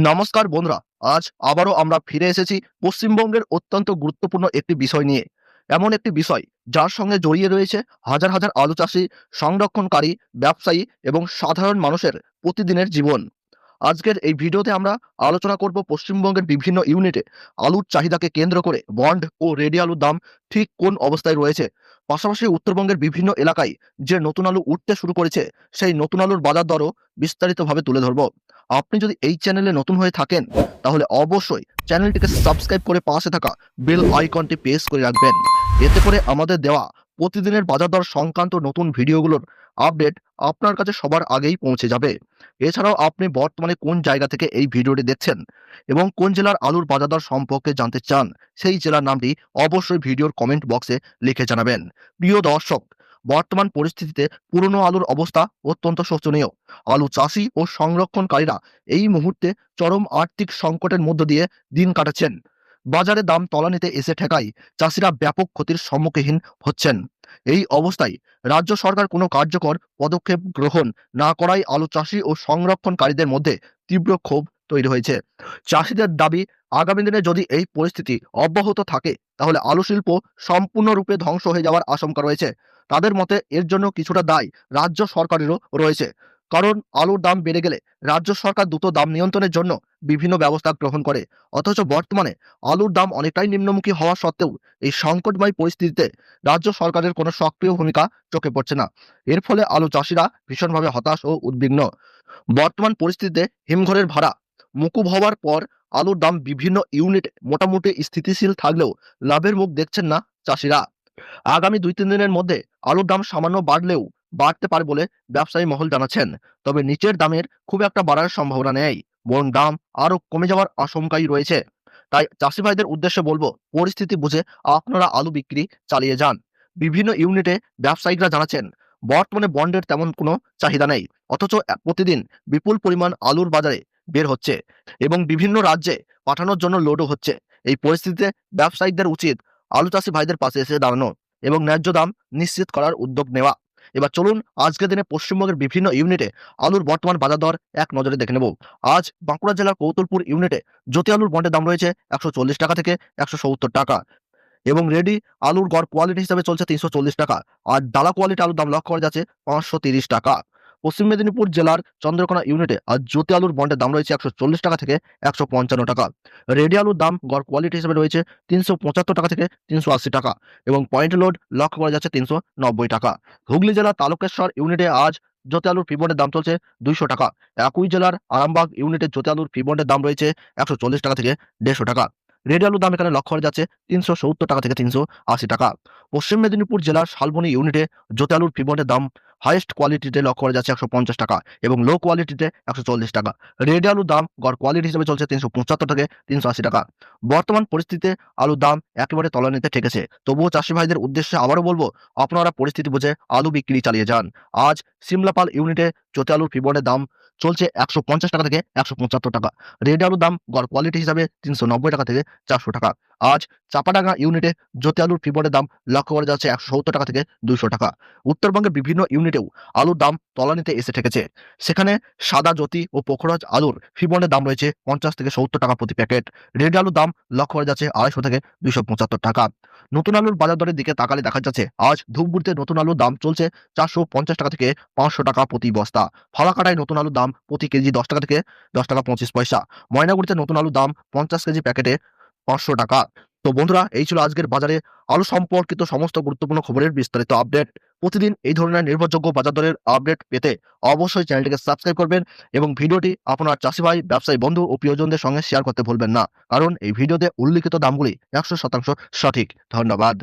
নমস্কার বন্ধুরা, আজ আবারও আমরা ফিরে এসেছি পশ্চিমবঙ্গের অত্যন্ত গুরুত্বপূর্ণ একটি বিষয় নিয়ে। এমন একটি বিষয় যার সঙ্গে জড়িয়ে রয়েছে হাজার হাজার আলু চাষি, সংরক্ষণকারী, ব্যবসায়ী এবং সাধারণ মানুষের প্রতিদিনের জীবন। আজকের এই ভিডিওতে আমরা আলোচনা করব পশ্চিমবঙ্গের বিভিন্ন ইউনিটে আলুর চাহিদাকে কেন্দ্র করে বন্ড ও রেডি আলুর দাম ঠিক কোন অবস্থায় রয়েছে। পাশাপাশি উত্তরবঙ্গের বিভিন্ন এলাকায় যে নতুন আলু উঠতে শুরু করেছে সেই নতুন আলুর বাজার দরও বিস্তারিতভাবে তুলে ধরব। আপনি যদি এই চ্যানেলে নতুন হয়ে থাকেন তাহলে অবশ্যই চ্যানেলটিকে সাবস্ক্রাইব করে পাশে থাকা বেল আইকনটি প্রেস করে রাখবেন। এতে করে আমাদের দেওয়া প্রতিদিনের বাজার দর সংক্রান্ত নতুন ভিডিওগুলোর আপডেট আপনার কাছে সবার আগেই পৌঁছে যাবে। এছাড়াও আপনি বর্তমানে কোন জায়গা থেকে এই ভিডিওটি দেখছেন এবং কোন জেলার আলুর বাজার দর সম্পর্কে জানতে চান সেই জেলার নামটি অবশ্যই ভিডিওর কমেন্ট বক্সে লিখে জানাবেন। প্রিয় দর্শক, বর্তমান পরিস্থিতিতে পুরনো আলুর অবস্থা অত্যন্ত শোচনীয়। আলু চাষি ও সংরক্ষণকারীরা এই মুহূর্তে চরম আর্থিক সংকটের মধ্য দিয়ে দিন কাটাচ্ছেন। বাজারে দাম তলানিতে এসে ঠেকায় চাষিরা ব্যাপক ক্ষতির সম্মুখীন হচ্ছেন। এই অবস্থায় রাজ্য সরকার কোনো কার্যকর পদক্ষেপ গ্রহণ না করায় আলু চাষি ও সংরক্ষণকারীদের মধ্যে তীব্র ক্ষোভ তৈরি হয়েছে। চাষিদের দাবি, আগামী দিনে যদি এই পরিস্থিতি অব্যাহত থাকে তাহলে আলু শিল্প সম্পূর্ণরূপে ধ্বংস হয়ে যাওয়ার আশঙ্কা রয়েছে। তাদের মতে এর জন্য কিছুটা দায় রাজ্য সরকারেরও রয়েছে। কারণ আলুর দাম বেড়ে গেলে রাজ্য সরকার দ্রুত দাম নিয়ন্ত্রণের জন্য বিভিন্ন ব্যবস্থা গ্রহণ করে। অথচ বর্তমানে আলুর দাম অনেকটাই নিম্নমুখী হওয়া সত্ত্বেও এই সংকটময় পরিস্থিতিতে রাজ্য সরকারের কোনো সক্রিয় ভূমিকা চোখে পড়ছে না। এর ফলে আলু চাষিরা ভীষণভাবে হতাশ ও উদ্বিগ্ন। বর্তমান পরিস্থিতিতে হিমঘরের ভাড়া মকুব হওয়ার পর আলুর দাম বিভিন্ন ইউনিটে মোটামুটি স্থিতিশীল থাকলেও লাভের মুখ দেখছেন না চাষিরা। আগামী ২-৩ দিনের মধ্যে আলুর দাম সামান্য বাড়লেও বাড়তে পারে বলে ব্যবসায়ী মহল জানাচ্ছেন। তবে নিচের দামের খুব একটা বাড়ার সম্ভাবনা নেই, বরং দাম আরো কমে যাওয়ার আশঙ্কাই রয়েছে। তাই চাষি ভাইদের উদ্দেশ্যে বলবো, পরিস্থিতি বুঝে আপনারা আলু বিক্রি চালিয়ে যান। বিভিন্ন ইউনিটে ব্যবসায়িকরা জানাচ্ছেন বর্তমানে বন্ডের তেমন কোনো চাহিদা নেই, অথচ প্রতিদিন বিপুল পরিমাণ আলুর বাজারে বের হচ্ছে এবং বিভিন্ন রাজ্যে পাঠানোর জন্য লোডও হচ্ছে। এই পরিস্থিতিতে ব্যবসায়িকদের উচিত আলু চাষি ভাইদের পাশে এসে দাঁড়ানো এবং ন্যায্য দাম নিশ্চিত করার উদ্যোগ নেওয়া। এবার চলুন আজকের দিনে পশ্চিমবঙ্গের বিভিন্ন ইউনিটে আলুর বর্তমান বাজার দর এক নজরে দেখে নেব। আজ বাঁকুড়া জেলার কৌতুলপুর ইউনিটে জ্যোতি আলুর বন্ডের দাম রয়েছে ১৪০ টাকা থেকে ১৭০ টাকা এবং রেডি আলুর গড় কোয়ালিটি হিসাবে চলছে ৩৪০ টাকা। আর ডালা কোয়ালিটি আলুর দাম লক্ষ্য করা যাচ্ছে ৫৩০ টাকা। পশ্চিম মেদিনীপুর জেলার চন্দ্রকোনা ইউনিটে আজ জ্যোতি আলুর বন্ডের দাম রয়েছে ১৪০ টাকা থেকে ১৫৫ টাকা। রেডি আলুর দাম গড় কোয়ালিটি হিসেবে রয়েছে ৩৭৫ টাকা থেকে ৩৮০ টাকা এবং পয়েন্ট লোড লক্ষ্য করা যাচ্ছে ৩৯০ টাকা। হুগলি জেলার তারকেশ্বর ইউনিটে আজ জ্যোতি আলুর ফিবনের দাম চলছে ২০০ টাকা। একই জেলার আরামবাগ ইউনিটে জ্যোতি আলুর ফিবনের দাম রয়েছে ১৪০ টাকা থেকে ১৫০ টাকা। রেডি আলুর দাম এখানে লক্ষ্য করা যাচ্ছে ৩৭০ টাকা থেকে ৩৮০ টাকা। পশ্চিম মেদিনীপুর জেলার শালবনী ইউনিটে জ্যোতি আলুর ফিবনের দাম হাইয়েস্ট কোয়ালিটিতে লক্ষ্য করা যাচ্ছে ১৫০ টাকা এবং লো কোয়ালিটিতে ১৪০ টাকা। রেডি আলুর দাম গড় কোয়ালিটি হিসেবে চলছে ৩৭৫ থেকে ৩৮০ টাকা। বর্তমান পরিস্থিতিতে আলুর দাম একেবারে তলানিতে ঠেকেছে। তবুও চাষি ভাইদের উদ্দেশ্যে আবারও বলবো, আপনারা পরিস্থিতি বুঝে আলু বিক্রি চালিয়ে যান। আজ সিমলাপাল ইউনিটে জ্যোতি আলুর ফিবনের দাম চলছে ১৫০ টাকা থেকে ১৭৫ টাকা। রেডি আলুর দাম গড় কোয়ালিটি হিসাবে ৩৯০ টাকা থেকে ৪০০ টাকা। আজ চাপাডাঙ্গা ইউনিটে জ্যোতি আলুর ফিবনের দাম লক্ষ্য করা যাচ্ছে ১৭০ টাকা থেকে ২০০ টাকা। উত্তরবঙ্গের বিভিন্ন ইউনিটেও আলুর দাম তলানিতে এসে ঠেকেছে। সেখানে সাদা জ্যোতি ও পোখরাজ আলুর ফিবনের দাম রয়েছে ৫০ থেকে ৭০ টাকা প্রতি প্যাকেট। রেডি আলুর দাম লক্ষ্য করা যাচ্ছে ২৫০ থেকে ২৭৫ টাকা। নতুন আলুর বাজার দরের দিকে তাকালে দেখা যাচ্ছে আজ ধূপগুড়িতে নতুন আলুর দাম চলছে ৪৫০ টাকা থেকে ৫০০ টাকা প্রতি বস্তা। ফালাকাটায় নতুন আলুর দাম প্রতি কেজি ১০ টাকা থেকে ১০ টাকা ২৫ পয়সা। ময়নাগুড়িতে নতুন আলুর দাম ৫০ কেজি প্যাকেটে ৫০০ টাকা। তো বন্ধুরা, এই ছিল আজকের বাজারে আলু সম্পর্কিত সমস্ত গুরুত্বপূর্ণ খবরের বিস্তারিত আপডেট। প্রতিদিন এই ধরনের নির্ভরযোগ্য বাজার দরের আপডেট পেতে অবশ্যই চ্যানেলটিকে সাবস্ক্রাইব করবেন এবং ভিডিওটি আপনার চাষি ভাই, ব্যবসায়ী বন্ধু ও প্রিয়জনদের সঙ্গে শেয়ার করতে ভুলবেন না, কারণ এই ভিডিওতে উল্লিখিত দামগুলি ১০০% সঠিক। ধন্যবাদ।